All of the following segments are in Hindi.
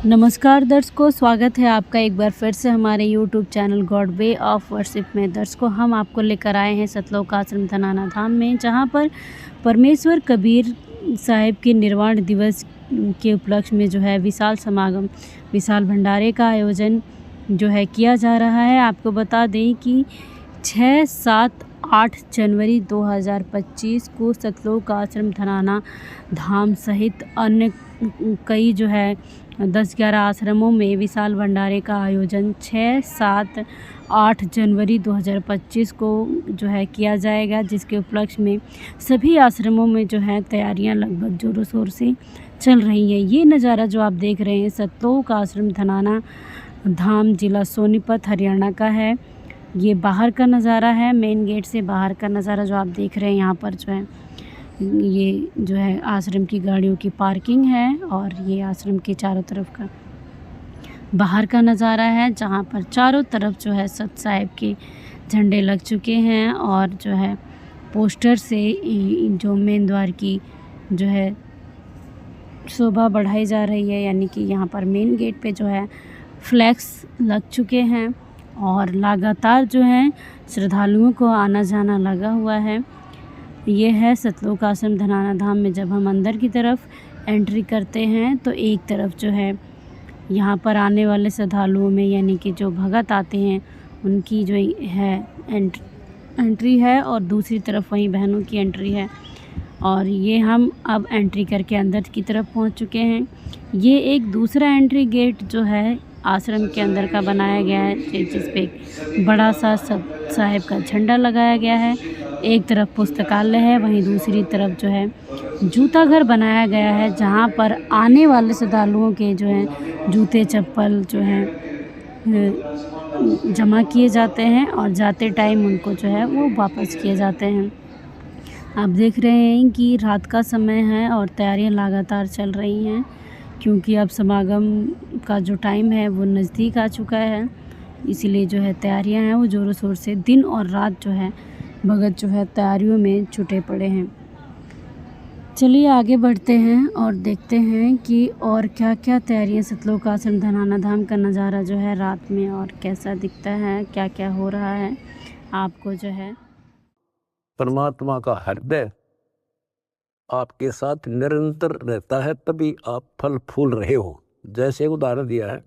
नमस्कार दर्शकों, स्वागत है आपका एक बार फिर से हमारे YouTube channel God way of worship में। दर्शकों, हम आपको लेकर आए हैं सतलोक आश्रम धनाना धाम में, जहां पर परमेश्वर कबीर साहिब के निर्वाण दिवस के उपलक्ष्य में जो है विशाल समागम, विशाल भंडारे का आयोजन जो है किया जा रहा है। आपको बता दें कि 6, 7, 8 जनवरी 2025 को सतलोक आश्रम धनाना धाम सहित अन्य कई जो है 10-11 आश्रमों में विशाल भंडारे का आयोजन 6, 7, 8 जनवरी 2025 को जो है किया जाएगा, जिसके उपलक्ष्य में सभी आश्रमों में जो है तैयारियां लगभग ज़ोरों शोर से चल रही हैं। ये नज़ारा जो आप देख रहे हैं सतलोक आश्रम धनाना धाम, जिला सोनीपत, हरियाणा का है। ये बाहर का नज़ारा है, मेन गेट से बाहर का नज़ारा जो आप देख रहे हैं। यहाँ पर जो है ये जो है आश्रम की गाड़ियों की पार्किंग है, और ये आश्रम के चारों तरफ का बाहर का नज़ारा है, जहाँ पर चारों तरफ जो है सत साहिब के झंडे लग चुके हैं, और जो है पोस्टर से जो मेन द्वार की जो है शोभा बढ़ाई जा रही है। यानी कि यहाँ पर मेन गेट पे जो है फ्लैक्स लग चुके हैं, और लगातार जो है श्रद्धालुओं को आना जाना लगा हुआ है। ये है सतलोक आश्रम धनाना धाम में जब हम अंदर की तरफ एंट्री करते हैं तो एक तरफ जो है यहाँ पर आने वाले श्रद्धालुओं में, यानी कि जो भगत आते हैं उनकी जो है एंट्री है, और दूसरी तरफ वहीं बहनों की एंट्री है। और ये हम अब एंट्री करके अंदर की तरफ पहुँच चुके हैं। ये एक दूसरा एंट्री गेट जो है आश्रम के अंदर का बनाया गया है, जिस पे एक बड़ा सा सत साहिब का झंडा लगाया गया है। एक तरफ पुस्तकालय है, वहीं दूसरी तरफ जो है जूता घर बनाया गया है, जहाँ पर आने वाले श्रद्धालुओं के जो हैं जूते चप्पल जो हैं जमा किए जाते हैं, और जाते टाइम उनको जो है वो वापस किए जाते हैं। आप देख रहे हैं कि रात का समय है और तैयारियां लगातार चल रही हैं, क्योंकि अब समागम का जो टाइम है वो नज़दीक आ चुका है। इसीलिए जो है तैयारियां हैं वो ज़ोरों शोर से दिन और रात जो है भगत जो है तैयारियों में छुटे पड़े हैं। चलिए आगे बढ़ते हैं और देखते हैं कि और क्या क्या तैयारियां सतलोक आश्रम धनाना धाम का नज़ारा जो है रात में और कैसा दिखता है, क्या क्या हो रहा है। आपको जो है परमात्मा का हृदय आपके साथ निरंतर रहता है, तभी आप फल फूल रहे हो। जैसे उदाहरण दिया है,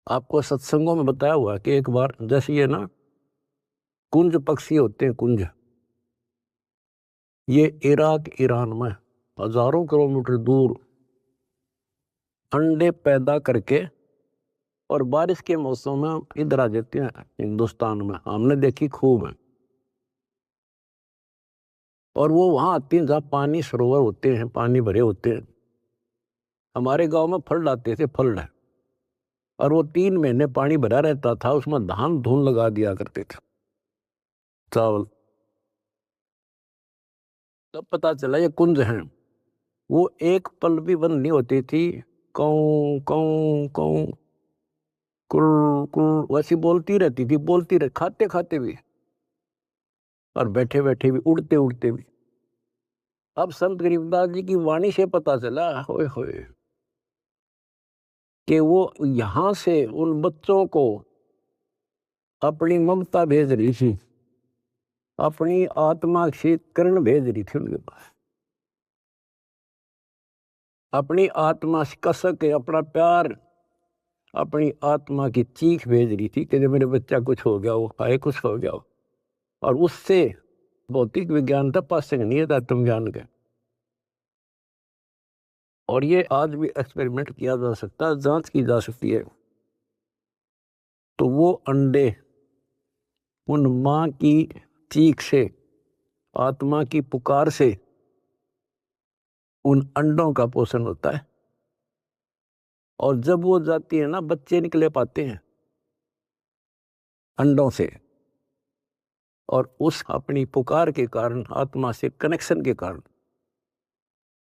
आपको सत्संगों में बताया हुआ कि एक बार जैसे ये ना कुंज पक्षी होते हैं, कुंज, ये इराक ईरान में हजारों किलोमीटर दूर अंडे पैदा करके और बारिश के मौसम में इधर आ जाते हैं हिंदुस्तान में। हमने देखी खूब है। और वो वहां आती हैं जहाँ पानी सरोवर होते हैं, पानी भरे होते हैं। हमारे गांव में फल आते थे, फल, और वो 3 महीने पानी भरा रहता था, उसमें धान धून लगा दिया करते थे, चावल। तब पता चला ये कुंज हैं। वो एक पल भी बंद नहीं होती थी, कौं कौं कौं कुर कुर वैसी बोलती रहती थी, बोलती रह, खाते खाते भी और बैठे बैठे भी, उड़ते उड़ते भी। अब संत गरीबदास जी की वाणी से पता चला, होए होए, कि वो यहां से उन बच्चों को अपनी ममता भेज रही थी, अपनी आत्मा से किरण भेज रही थी उनके पास। अपनी आत्मा से कसक के अपना प्यार, अपनी आत्मा की चीख भेज रही थी कि जब मेरे बच्चा कुछ हो गया हो, हाय कुछ हो गया हो। और उससे भौतिक विज्ञान था, पासिंग नहीं था तुम ज्ञान के। और ये आज भी एक्सपेरिमेंट किया जा सकता है, जांच की जा सकती है। तो वो अंडे उन माँ की चीख से, आत्मा की पुकार से उन अंडों का पोषण होता है। और जब वो जाती है ना, बच्चे निकले पाते हैं अंडों से, और उस अपनी पुकार के कारण, आत्मा से कनेक्शन के कारण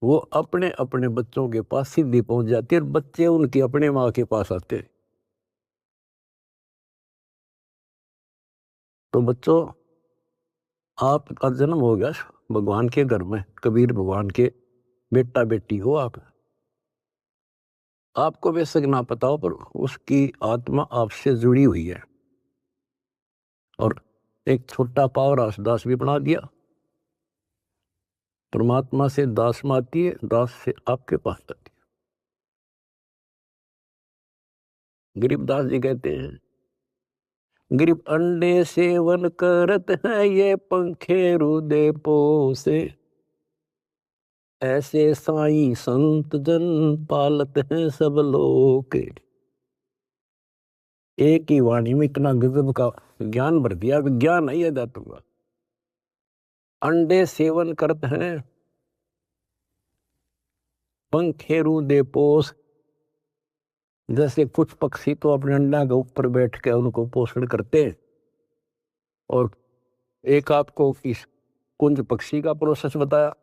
वो अपने अपने बच्चों के पास सीधी पहुंच जाती है, और बच्चे उनकी अपने माँ के पास आते हैं। तो बच्चों, आपका जन्म हो गया भगवान के घर में, कबीर भगवान के बेटा बेटी हो आप। आपको बेशक ना पता हो, पर उसकी आत्मा आपसे जुड़ी हुई है। और एक छोटा पावर हाउस दास भी बना दिया। परमात्मा से दास में आती है, दास से आपके पास आती है। गरीबदास जी कहते हैं, गरीब अंडे सेवन करत है, ये पंखे रुदे पोसे, ऐसे साईं संत जन पालत हैं सब लोग। एक ही वाणी में इतना गजब का ज्ञान भर दिया, विज्ञान है अध्यात्म का। अंडे सेवन करते हैं, पंखे रुदे पोस, जैसे कुछ पक्षी तो अपने अंडा के ऊपर बैठ के उनको पोषण करते हैं। और एक आपको इस कुंज पक्षी का प्रोसेस बताया,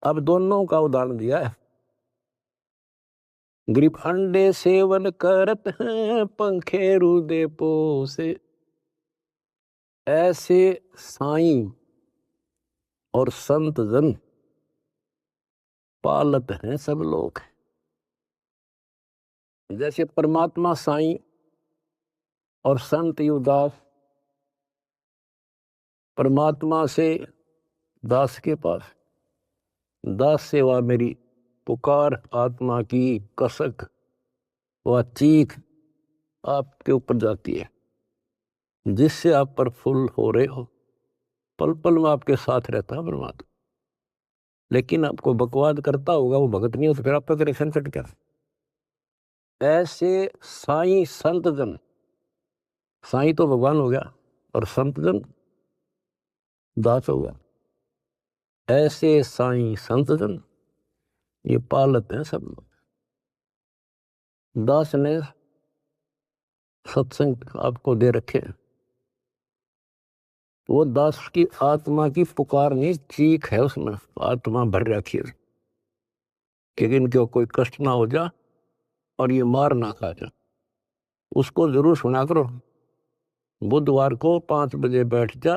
अब दोनों का उदाहरण दिया है। गरीब अंडे सेवन करत हैं, पंखे रुदे पोसे, ऐसे साईं और संत जन पालत हैं सब लोग। जैसे परमात्मा साईं और संत युवदास परमात्मा से दास के पास, दास सेवा मेरी पुकार, आत्मा की कसक व चीख आपके ऊपर जाती है, जिससे आप प्रफुल्ल हो रहे हो। पल पल में आपके साथ रहता है परमात्मा। लेकिन आपको बकवाद करता होगा, वो भगत नहीं हो, तो फिर आपका कनेक्शन कट क्या? ऐसे साईं संत जन, साईं तो भगवान हो गया और संत जन दास हो गया। ऐसे साईं संत जन ये पालत हैं सब लोग। दास ने सत्संग आपको दे रखे, वो दास की आत्मा की पुकार नहीं, चीख है उसमें, आत्मा भर रखी है कि इनको कोई कष्ट ना हो जा और ये मार ना खा जा। उसको जरूर सुना करो। बुधवार को 5 बजे बैठ जा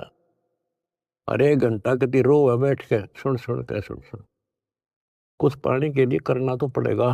और 1 घंटा कति रो बैठ के सुन के सुन। कुछ पाने के लिए करना तो पड़ेगा।